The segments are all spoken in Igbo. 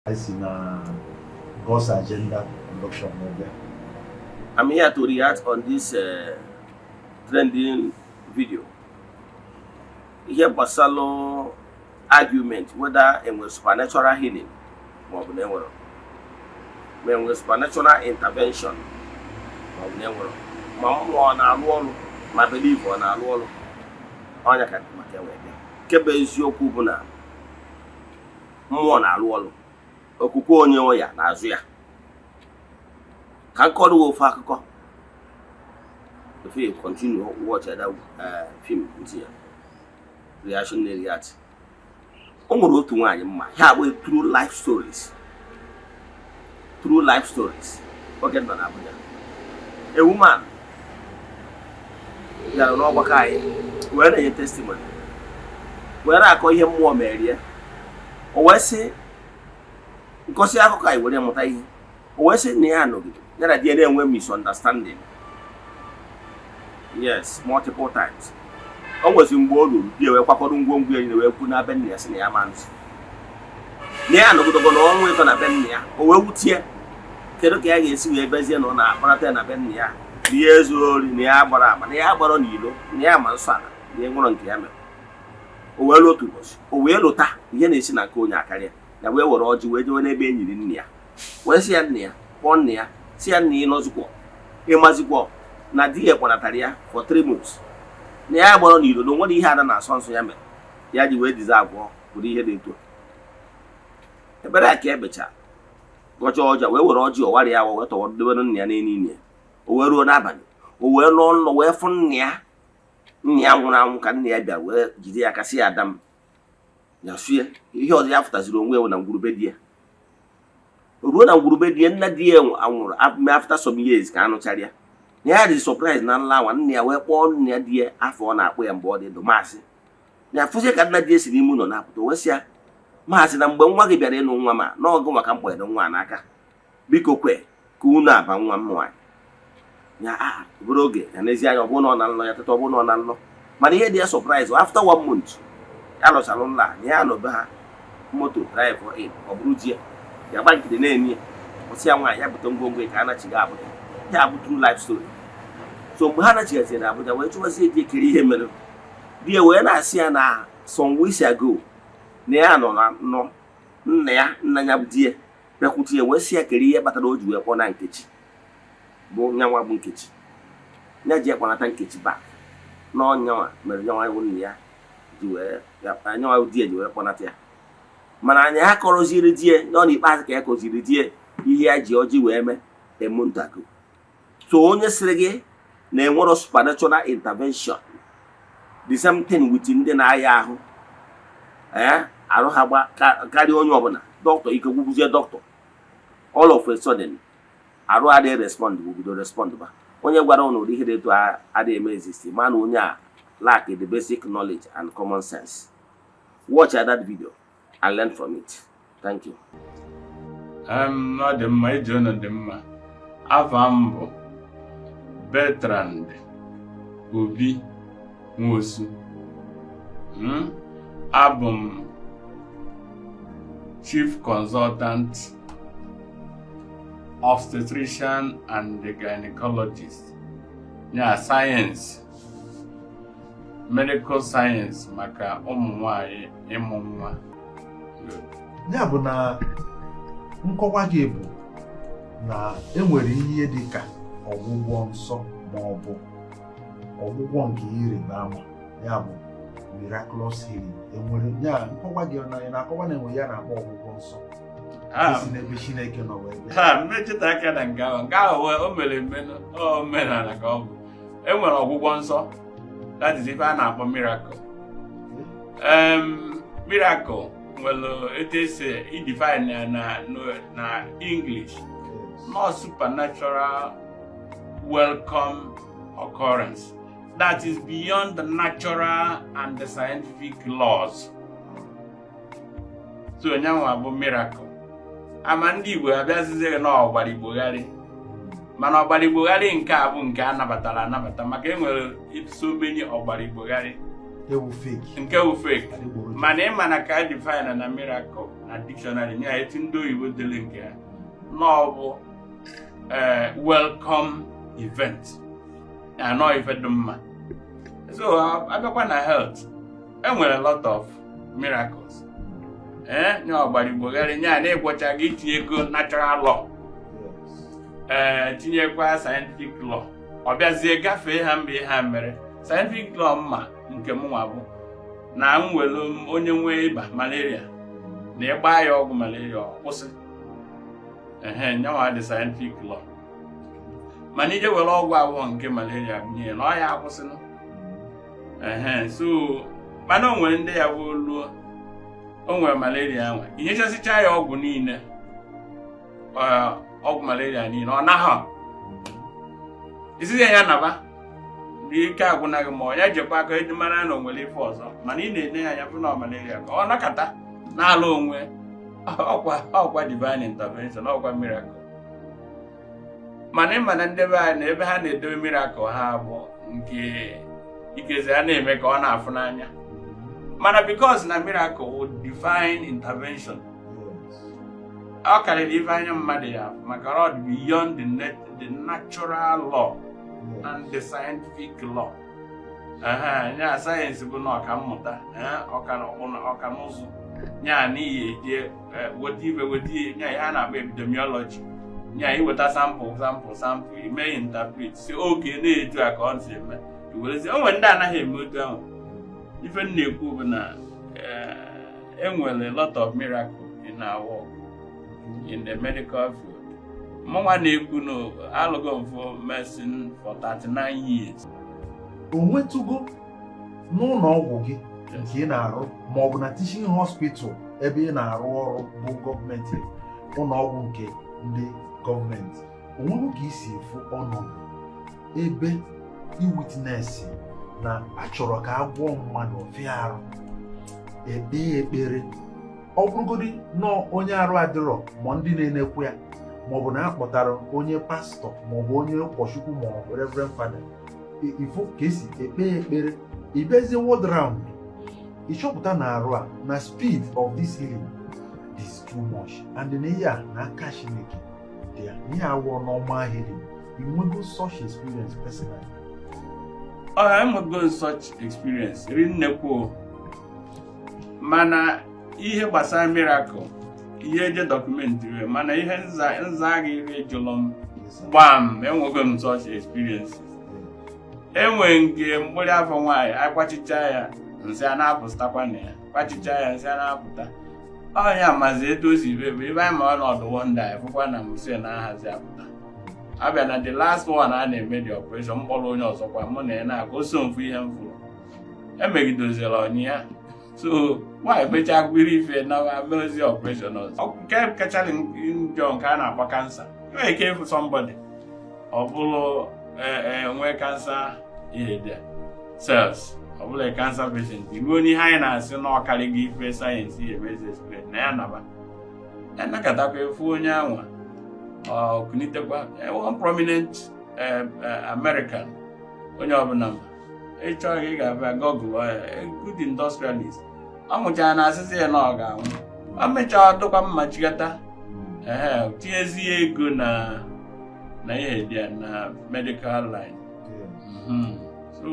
In God's agenda production. I'm here to react on this trending video. Here, Basalo argument whether it was supernatural healing or when was supernatural intervention or never. My belief on our wall. On your cat, Kebe is your kubuna. More on our wall. Okuko onye oya na azu ya ka nkọrọ wo fa akụkọ if you continue watch that film ntia reaction na react o nwere otu nwaanyị mma ha bụ true life stories oge nọ na Abuja a woman ya no ọgbakọ anyị wee na-enye testimony wee na-akọ ihe mmụọ mere ya o wee sị because I go were mụta ihe o wee sị na ya anọgide ya na die na-enwe misunderstanding yes multiple times o nwezi mgbe o ruru die wee kwakọrọ ngwongwo ya wee kwu na be nna ya sị na ya ma ntị na ya anọgidogo na ọnwa ịtọ na be nna ya o wee wutie kedu ka ya ga-esi wee bezie na ọ na-akparata ya na be nna ya na ya ezu ori na ya gbara ama na ya gbara n'ilo na ya ma nsọ ala na ya nwụrụ nke ya mere o wee lụta ụbọchị o wee lụta ihe na-esi na nke onye akarịa ya wee were ọjị wee jewe n'ebe e nyiri nne ya wee sị ya nne ya kpọọ nne ya si ya nne ịnọzikwo ịmazikwo na di ya kpọnatara ya for 3 months na ya gbara n'ilo na onwere ihe ada na-asọ nsọ ya mere ya ji wee diza agwọ bụrụ ihe dị etu ebere a ka ebecha gọcha ọja wee were ọjị ọwarị ya wee tọwara debere nne ya n'enyi ya o wee ruo n'abalị o wee nọ nlọ wee fụ nne ya nwụrụ anwụ ka nne ya bịa wee jide ya kasị ya adam ya sue ihe ọzọ ya fụtaziri onwe ya na ngwurube di ya ruo na ngwurube di ya nna di ya anwụrụ after some years ka anụchara ya na ya dị surprise na nla nwa nne ya wee kpọọ nne ya di ya afọ ọ na-akpọ ya mgbe ọ dị ndụ maasị na afụzie ka nna di ya si n'ime ụlọ na-apụta wee sị ya maasị na mgbe nwa gị bịara ịnụ nwa ma na ọgụ maka mkpọdo nwa n'aka biko kwe ka unu aba nwa m nwaanyị ya bụrụ oge ya n'ezi anya ọ bụrụ na ọ na nlọ ya teta ọ bụrụ na ọ na nlọ mana ihe dị ya surprise after 1 month ya lọchara nla ya nọbe ha moto drive in ọ bụrụ di ya gbagide na-enye ọsị ya nwaanyị ya bute ngwongwo ka a nachiga Abuja ya bụ true life story so mgbe ha nachigazi na Abuja wee chụwazie di ekiri ihe mere di ya wee na-asị ya na some weeks ago na ya nọ na nna ya bụ di ya bịakwute ya wee sị ya kere ihe kpatara o ji wee kpọọ na Nkechi bụ nyanwa bụ Nkechi ya ji ekpanata Nkechi ba na ọnyanwa mere nyanwa iwu nne ya ji wee nyanwa di ya ji wee kpọnata ya mana anya ha kọrọziri di ya nọ n'ikpeazụ ka ya kọziri di ya ihe ya ji ọjị wee mee emuntago so onye sịrị gị na enwero supernatural intervention the same thing with ndị na-aya ahụ arụ ha gba karịa onye ọbụla dọkịta ike gwụgwuzie dọkịta all of a sudden arụ adịghị respond obodo respond ba onye gwara ụnụ ụdị ihe dị etu adịghị eme exist mana onye a lack the basic knowledge and common sense. Watch that video and learn from it. Thank you. Not the major and the ma Avambo Bertrand Obi Musu Album Chief Consultant Obstetrician and the Gynecologist. Yeah, science, medical science, maka ụmụnwaanyị ịmụ nwa. Ya bụ na nkọwa gị bụ na enwere ihe dị ka ọgwụgwọ nsọ ma ọ bụ ọgwụgwọ nke ịrịba ama ya bụ miraculous healing enwere ya nkọwa gị na-akọwa na enwe ya na-akpọ ọgwụgwọ nsọ n'ebe Chineke nọ wee mmecheta aka na nke ahụ o mere omenala ka ọ bụ enwere ọgwụgwọ nsọ that is ife a na-akpọ miracle miracle nwere etu esi define na English not supernatural welcome occurrence that is beyond the natural and the scientific laws. So nyanwa bụ miracle ama ndị Igbo abịazize na ọgbarigbogharị mana ọgbarigbogharị nke a bụ nke anabatara anabata maka enwere so many ọgbarigbogharị nke wu fake mana ịma na ka define na miracle na dictionary nya eti ndị oyibo dele nke ya n'ọbụ welcome event anọ ife dị mma. So abịakwa na health enwere a lot of miracles nye ọgbarigbogharị nya na-egbocha gị itinye ego natural law tinyekwa scientific law ọ bịazie gafee ha mgbe ha mere scientific law mma nke mụnwa bụ na m welu onye nwee ịba malaria na ịgba ya ọgwụ malaria ọ kwụsị nyanwa dị scientific law mana ije were ọgwụ abụọ nke malaria nye na ọ ya akwụsịnụ so mana o nwere ndị ya bụ oluo o nwere malaria nwa inyechasịcha ya ọgwụ niile ọgwụ malaria niile ọ naghị isizi ya naba ike agwụnaghị ma ọ ya jekwa aka eji mara na o nwere ife ọzọ mana ị na-enye ya anya fụ na malaria ka ọ nakọta n'ala onwe ọkwa divine intervention ọkwa miracle. Mana ịma na ndị be anyị na ebe ha na-edobe miracle ha bụ nke ikezi ha na-eme ka ọ na-afụ n'anya mana because na miracle wụ divine intervention ọ karịrị ife anya mmadụ ya maka ọ dị beyond the natural law and the scientific law. Nya sayensị bụ na ọkammụta ọkanụzụ nya n'ihi eje weta nya ha na-akpọ epidemiology nya iweta sampụl ime interpret si oke na-etu a ka ọ si eme iwerezi o nwere ndị anaghị eme otu ahụ. Ife m na-ekwu bụ na enwere a lot of miracle in our work in the medical field. Mụnwa na-ekwu na alụgo m for medicine for 39 years. O nwetụgo n'ụlọ ọgwụ gị nke ị na-arụ ma ọ bụ na teaching hospital ebe ị na-arụ ọrụ bụ gọọmenti ụlọ ọgwụ nke ndị gọọmenti onwego ka isi efu ọnọdụ ebe iwitness na achọrọ ka agwọ mmadụ ọfịa arụ ekpe ekpere ọ bụrụgodi nọ onye arụ adịrọ ma ndị na-enekwu ya ma ọ bụ na akpọtara onye pastọ ma ọ bụ onye ụkọchukwu ma ọ bụ reverend father ifo ka esi ekpe ekpere ibezi word round ịchọpụta na arụ a na speed of this healing is too much and na ihe a na aka Chineke dị ya ihe awụọ n'ọma healing inwego such experience personally. I'm not going such experience rinnekwu mana ihe gbasara miracle ihe eje documentary mana ihe nza gị ihe jụlọ m gbam enwego m such experiences. Enwe nke mgbụrụ afọ nwaanyị akwachicha ya nsị a na-apụtakwa na ya kwachicha ya nsị a na-apụta ọnya mazi etu o si ebe anyị ma ọnọdụ wọnda efụkwa na msi na-ahazi apụta abịa na the last one a na-eme the operation mkpọrọ onye ọzọkwa mụ na ya na-aka o so mfu ihe m fụrụ emegidozila onye ya so nwaanyị kpecha akwụiri ife na mezi operation ọzọ nke kacha njọ nke a na-akpọ kansa enwere ike ịfụ somebody ọ bụrụ enwe kansa ihe dị cells ọ bụla kansa patient ruo n'ihe anyị na-asị na ọkarị gị ife sayensị ihe emezi explain na ya naba ya nakọtakwa efu onye anwa ọkunitekwa one prominent American onye ọbụla ma ịchọghị ị ga-abịa Google good industrialist ọ nwụchara na asịsị ya na ọ ga-anwụ o mechaa dụkwa mma chigata tinyezi ya ego na ihe dị ya na medical line. So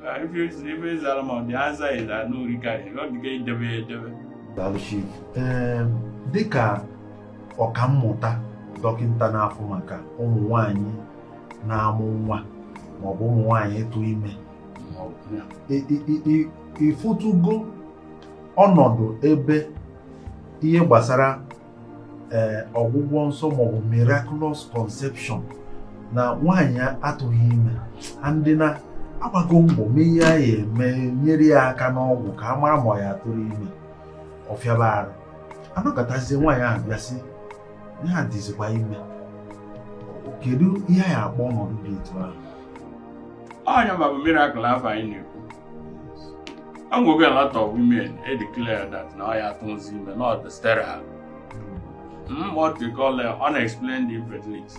if it's almost the answer is that no regard you got to get edebe. Chief dịka ọkammụta dọkịta na-afụ maka ụmụ nwanyị na-amụ nwa ma ọ bụ ụmụ nwanyị ịtụ ime ifutugo ọnọdụ ebe ihe gbasara ọgwụgwọ nsọ ma ọ bụ miraculous conception na nwanyị atụghị ime ndị na agbago mbọ mee ihe ya eme nyere ya aka n'ọgwụ ka a mara ma ya atụrụ ime ọfịaba arụ anọkọtazie nwaanyị ahụ bịasị ya dịzikwa ime kedu ihe ya akpọ ọnọdụ dị etu ahụ? Onye ma bụ miracle afọ anyị na-ekwu I'm going to a lot of women declare that now I have to see me not the sterile. What we call unexplained infertility.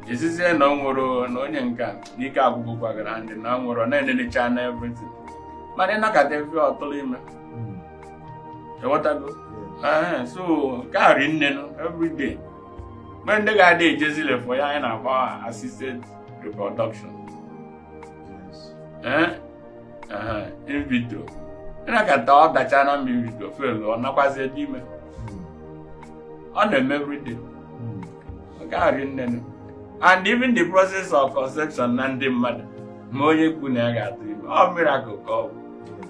Is this a no nyanka, Nika Bukwagana, and now we're on any channel everything. But then I got a few of Tolima. What I go? So carry nne every day. When the guy dey ejezile for ya na about assisted reproduction. In vitro. Ina ka ta dacha na in vitro fail o nakwaze di me. On them every day. Carry nne. And even the process of conception na ndị mmadụ ma onye kwu na ya ga-atụ ime ọ miracle ka ọ bụ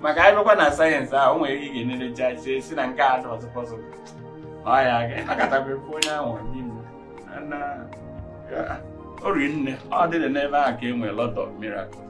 maka anyị bịakwa na sayensị ahụ o nwere ihe ị ga-enelecha si na nke a dị ọzọkọzọ ọ ya ga-akọtakwa onye ahụ n'ime na o ri nne ọ dịrị n'ebe ahụ ka e nwere lot of miracle.